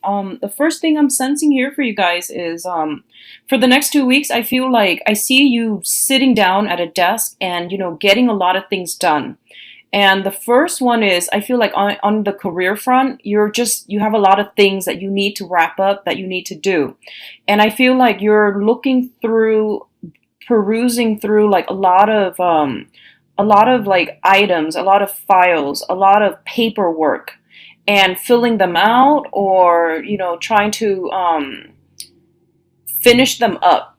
The first thing I'm sensing here for you guys is for the next 2 weeks, I feel like I see you sitting down at a desk and, getting a lot of things done. And the first one is I feel like on the career front, you have a lot of things that you need to wrap up, that you need to do. And I feel like you're perusing through like a lot of like items, a lot of files, a lot of paperwork, and filling them out, or trying to finish them up.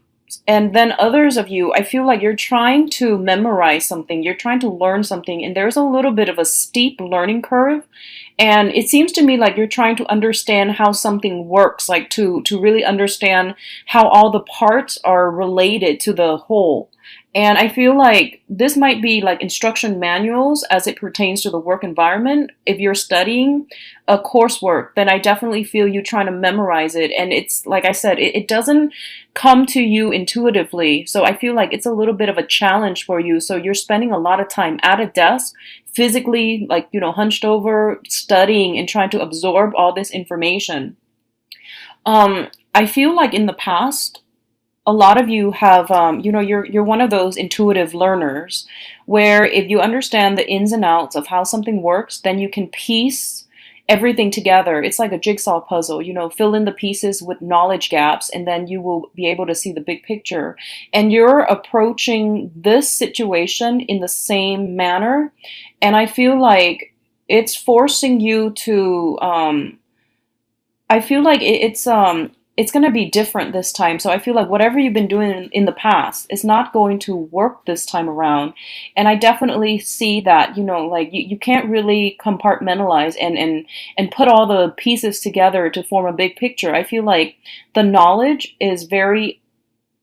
And then others of you, I feel like you're trying to memorize something, you're trying to learn something, and there's a little bit of a steep learning curve. And it seems to me like you're trying to understand how something works, like to really understand how all the parts are related to the whole. And I feel like this might be like instruction manuals as it pertains to the work environment. If you're studying a coursework, then I definitely feel you trying to memorize it. And it's like I said, it doesn't come to you intuitively. So I feel like it's a little bit of a challenge for you. So you're spending a lot of time at a desk, physically, like, hunched over, studying and trying to absorb all this information. I feel like in the past, a lot of you have, you're one of those intuitive learners where if you understand the ins and outs of how something works, then you can piece everything together. It's like a jigsaw puzzle, fill in the pieces with knowledge gaps, and then you will be able to see the big picture. And you're approaching this situation in the same manner. And I feel like it's forcing you to, I feel like it's going to be different this time. So I feel like whatever you've been doing in the past is not going to work this time around. And I definitely see that, like you can't really compartmentalize and put all the pieces together to form a big picture. I feel like the knowledge is very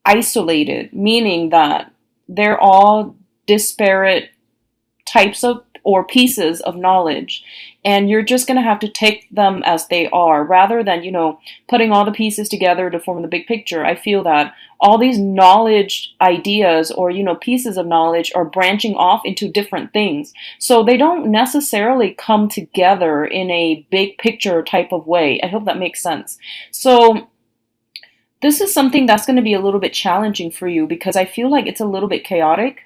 isolated, meaning that they're all disparate types of or pieces of knowledge, and you're just going to have to take them as they are rather than putting all the pieces together to form the big picture. I feel that all these knowledge ideas, or pieces of knowledge, are branching off into different things, so they don't necessarily come together in a big picture type of way. I hope that makes sense. So this is something that's going to be a little bit challenging for you because I feel like it's a little bit chaotic,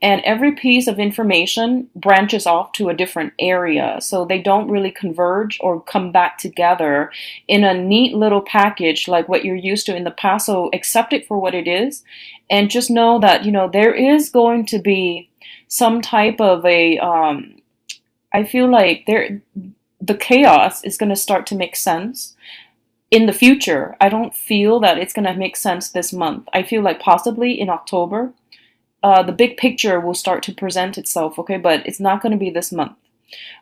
and every piece of information branches off to a different area. So they don't really converge or come back together in a neat little package like what you're used to in the past. So accept it for what it is. And just know that, there is going to be some type of I feel like the chaos is going to start to make sense in the future. I don't feel that it's going to make sense this month. I feel like possibly in October the big picture will start to present itself, okay? But it's not going to be this month.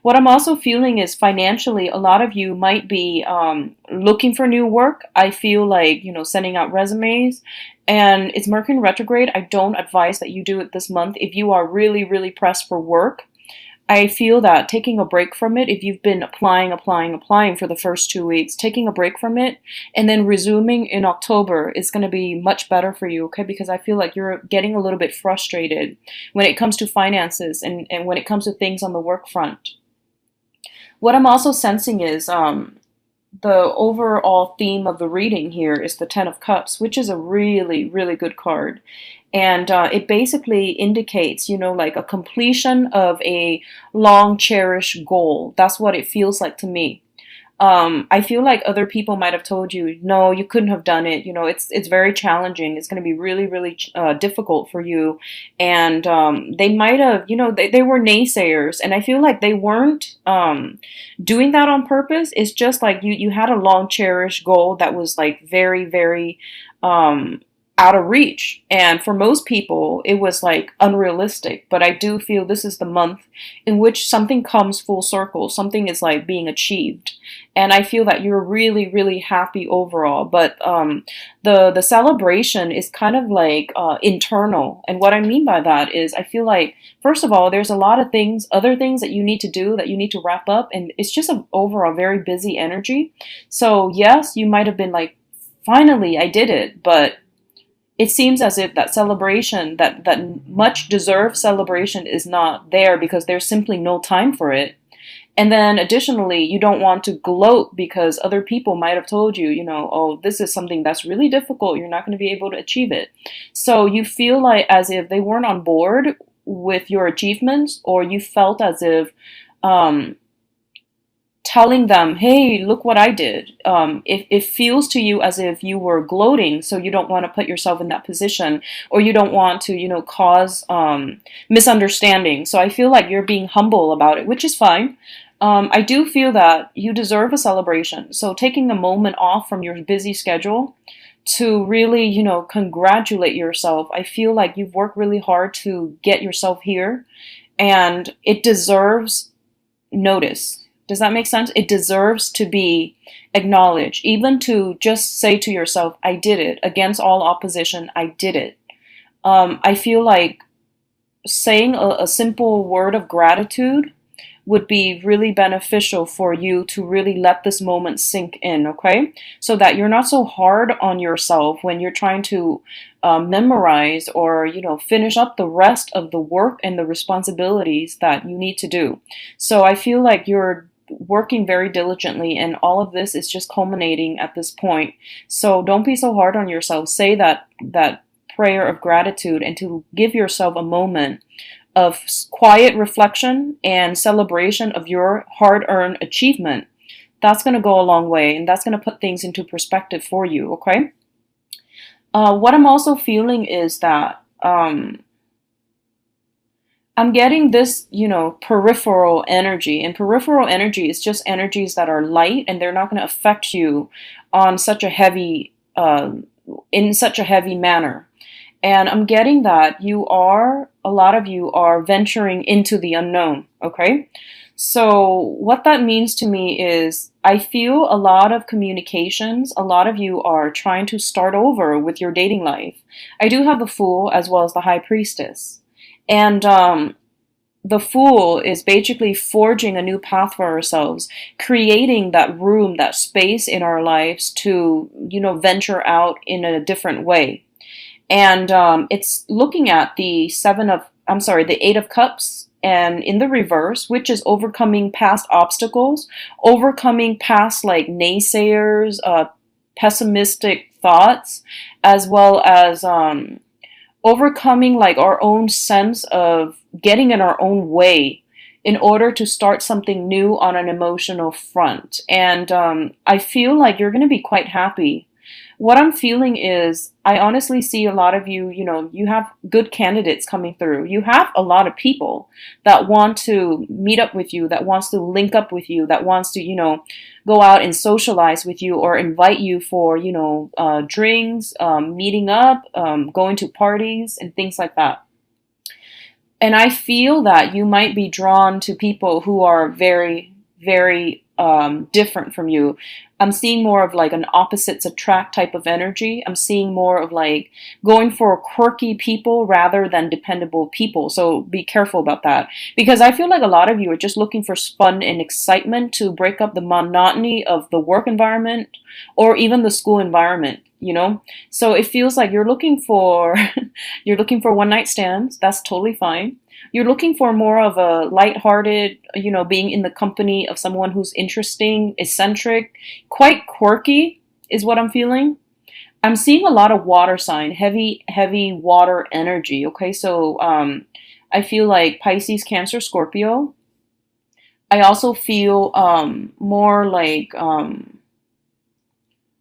What I'm also feeling is financially, a lot of you might be looking for new work. I feel like, sending out resumes, and it's Mercury in retrograde. I don't advise that you do it this month. If you are really, really pressed for work, I feel that taking a break from it, if you've been applying for the first 2 weeks, taking a break from it and then resuming in October is going to be much better for you, okay? Because I feel like you're getting a little bit frustrated when it comes to finances and when it comes to things on the work front. What I'm also sensing is the overall theme of the reading here is the Ten of Cups, which is a really, really good card. And it basically indicates, like a completion of a long cherished goal. That's what it feels like to me. I feel like other people might have told you, no, you couldn't have done it. It's very challenging. It's going to be really, really difficult for you. And they might have, they were naysayers. And I feel like they weren't doing that on purpose. It's just like you had a long cherished goal that was like very, very out of reach. And for most people, it was like unrealistic. But I do feel this is the month in which something comes full circle. Something is like being achieved. And I feel that you're really, really happy overall. But the celebration is kind of like internal. And what I mean by that is I feel like, first of all, there's a lot of things, other things that you need to do, that you need to wrap up. And it's just an overall very busy energy. So yes, you might have been like, finally, I did it. But it seems as if that celebration, that much deserved celebration, is not there because there's simply no time for it. And then additionally, you don't want to gloat because other people might have told you, oh, this is something that's really difficult. You're not going to be able to achieve it. So you feel like as if they weren't on board with your achievements, or you felt as if um, telling them, hey, look what I did. It feels to you as if you were gloating, so you don't want to put yourself in that position, or you don't want to, cause misunderstanding. So I feel like you're being humble about it, which is fine. I do feel that you deserve a celebration. So taking a moment off from your busy schedule to really, congratulate yourself. I feel like you've worked really hard to get yourself here, and it deserves notice. Does that make sense? It deserves to be acknowledged, even to just say to yourself, I did it. Against all opposition, I did it. I feel like saying a simple word of gratitude would be really beneficial for you to really let this moment sink in, okay? So that you're not so hard on yourself when you're trying to memorize or, finish up the rest of the work and the responsibilities that you need to do. So I feel like you're working very diligently, and all of this is just culminating at this point. So don't be so hard on yourself. Say that prayer of gratitude, and to give yourself a moment of quiet reflection and celebration of your hard-earned achievement. That's going to go a long way, and that's going to put things into perspective for you, okay? What I'm also feeling is that I'm getting this, peripheral energy. And peripheral energy is just energies that are light, and they're not going to affect you on such a heavy, in such a heavy manner. And I'm getting that a lot of you are venturing into the unknown, okay? So what that means to me is I feel a lot of communications, a lot of you are trying to start over with your dating life. I do have the Fool as well as the High Priestess. And the Fool is basically forging a new path for ourselves, creating that room, that space in our lives to, venture out in a different way. And it's looking at the Eight of Cups, and in the reverse, which is overcoming past obstacles, overcoming past like naysayers, pessimistic thoughts, as well as overcoming like our own sense of getting in our own way in order to start something new on an emotional front. And I feel like you're going to be quite happy. What I'm feeling is I honestly see a lot of you, you have good candidates coming through. You have a lot of people that want to meet up with you, that wants to link up with you, that wants to, go out and socialize with you or invite you for, drinks, meeting up, going to parties and things like that. And I feel that you might be drawn to people who are very, very different from you. I'm seeing more of like an opposites attract type of energy. I'm seeing more of like going for quirky people rather than dependable people. So be careful about that, because I feel like a lot of you are just looking for fun and excitement to break up the monotony of the work environment or even the school environment. So it feels like you're looking for you're looking for one night stands. That's totally fine. You're looking for more of a lighthearted, being in the company of someone who's interesting, eccentric, quite quirky is what I'm feeling. I'm seeing a lot of water sign, heavy, heavy water energy. Okay, so I feel like Pisces, Cancer, Scorpio. I also feel more like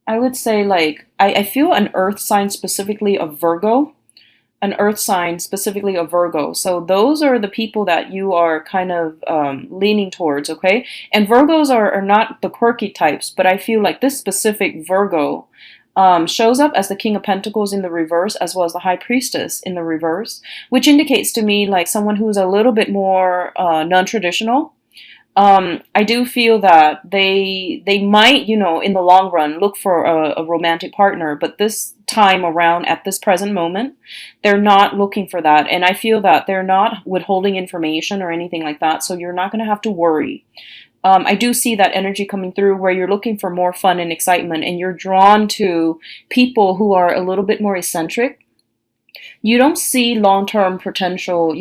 I would say like I feel an earth sign, specifically of Virgo. An earth sign, specifically a Virgo. So those are the people that you are kind of leaning towards, okay? And Virgos are not the quirky types, but I feel like this specific Virgo shows up as the King of Pentacles in the reverse, as well as the High Priestess in the reverse, which indicates to me like someone who's a little bit more non-traditional. I do feel that they might, in the long run, look for a romantic partner, but this time around, at this present moment, they're not looking for that. And I feel that they're not withholding information or anything like that, so you're not going to have to worry. I do see that energy coming through where you're looking for more fun and excitement, and you're drawn to people who are a little bit more eccentric. You don't see long-term potential,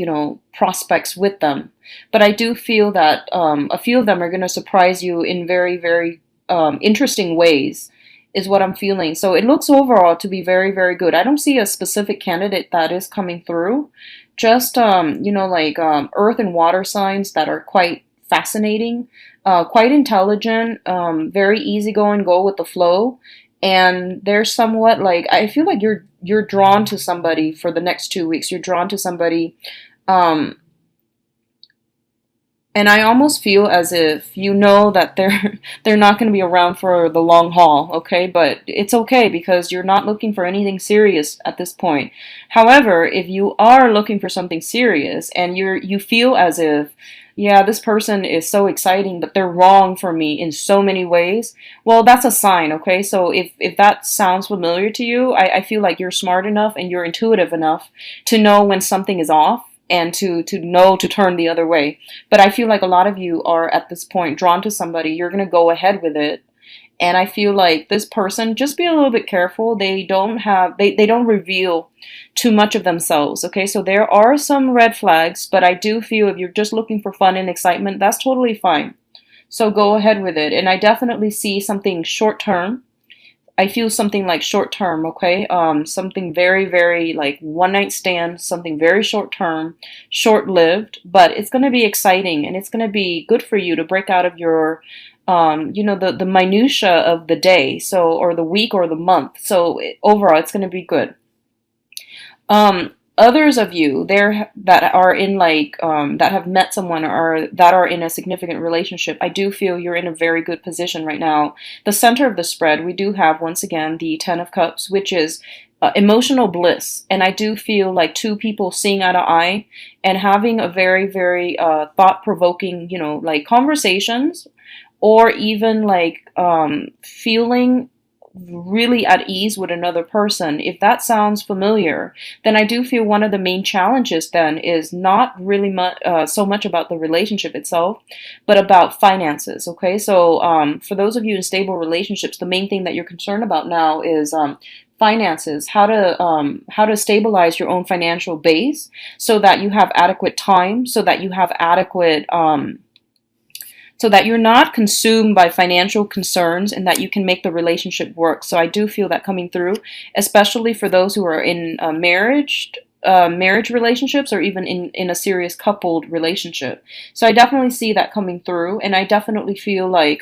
prospects with them. But I do feel that a few of them are going to surprise you in very, very interesting ways, is what I'm feeling. So it looks overall to be very, very good. I don't see a specific candidate that is coming through. Just, like earth and water signs that are quite fascinating, quite intelligent, very easygoing, go with the flow. And they're somewhat like, I feel like you're drawn to somebody for the next 2 weeks. You're drawn to somebody, um, and I almost feel as if you know that they're not going to be around for the long haul, okay? But it's okay because you're not looking for anything serious at this point. However, if you are looking for something serious and you feel as if, yeah, this person is so exciting, but they're wrong for me in so many ways, well, that's a sign, okay? So if that sounds familiar to you, I feel like you're smart enough and you're intuitive enough to know when something is off and to know to turn the other way. But I feel like a lot of you are at this point drawn to somebody. You're going to go ahead with it. And I feel like this person, just be a little bit careful. They don't reveal too much of themselves. Okay, so there are some red flags, but I do feel if you're just looking for fun and excitement, that's totally fine. So go ahead with it. And I definitely see something short term. I feel something like short term, okay? Something very, very like one night stand, something very short term, short lived, but it's going to be exciting and it's going to be good for you to break out of your, the minutia of the day, so, or the week or the month. So overall, it's going to be good. Others of you there that are in like that have met someone or that are in a significant relationship, I do feel you're in a very good position right now. The center of the spread, we do have once again the Ten of Cups, which is emotional bliss, and I do feel like two people seeing eye to eye and having a very, very thought-provoking, like conversations, or even like feeling really at ease with another person. If that sounds familiar, then I do feel one of the main challenges then is not really so much about the relationship itself, but about finances. Okay, so for those of you in stable relationships, the main thing that you're concerned about now is finances, how to stabilize your own financial base so that you have adequate time, so that you have adequate so that you're not consumed by financial concerns and that you can make the relationship work. So I do feel that coming through, especially for those who are in marriage relationships or even in a serious coupled relationship. So I definitely see that coming through, and I definitely feel like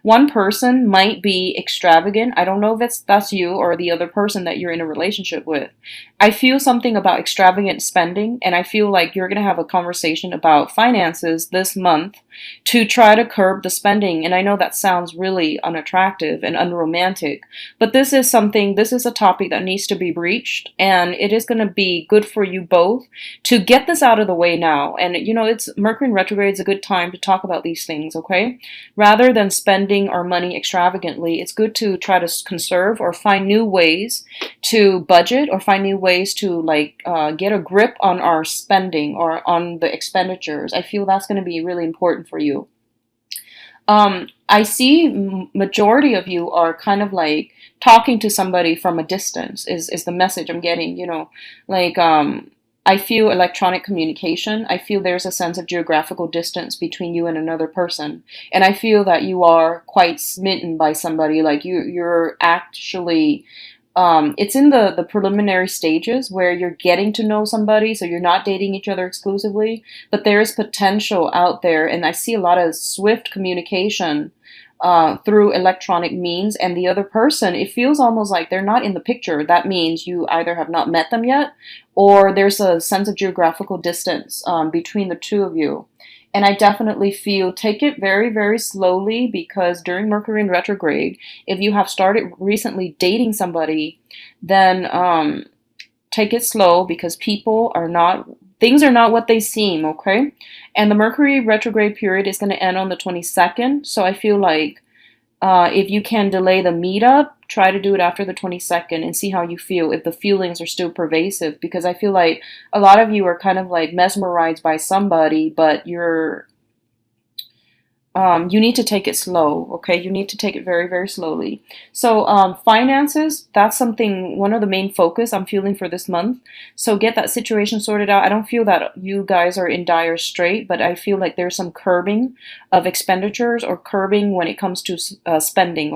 one person might be extravagant. I don't know if that's you or the other person that you're in a relationship with. I feel something about extravagant spending, and I feel like you're going to have a conversation about finances this month to try to curb the spending. And I know that sounds really unattractive and unromantic, but this is a topic that needs to be breached, and it is going to be good for you both to get this out of the way now. And it's Mercury in retrograde is a good time to talk about these things, okay? Rather than spending our money extravagantly, it's good to try to conserve or find new ways to budget or find new ways to get a grip on our spending or on the expenditures. I feel that's going to be really important for you. I see majority of you are kind of like talking to somebody from a distance is the message I'm getting, like I feel electronic communication. I feel there's a sense of geographical distance between you and another person. And I feel that you are quite smitten by somebody, like you're actually it's in the preliminary stages where you're getting to know somebody, so you're not dating each other exclusively, but there is potential out there, and I see a lot of swift communication through electronic means, and the other person, it feels almost like they're not in the picture. That means you either have not met them yet, or there's a sense of geographical distance between the two of you. And I definitely feel take it very, very slowly, because during Mercury in retrograde, if you have started recently dating somebody, then take it slow, because things are not what they seem, okay? And the Mercury retrograde period is going to end on the 22nd. So I feel like if you can delay the meetup, try to do it after the 22nd and see how you feel, if the feelings are still pervasive, because I feel like a lot of you are kind of like mesmerized by somebody, but you're you need to take it slow, okay? You need to take it very, very slowly. So, finances, that's something, one of the main focus I'm feeling for this month. So get that situation sorted out. I don't feel that you guys are in dire strait, but I feel like there's some curbing of expenditures or curbing when it comes to spending,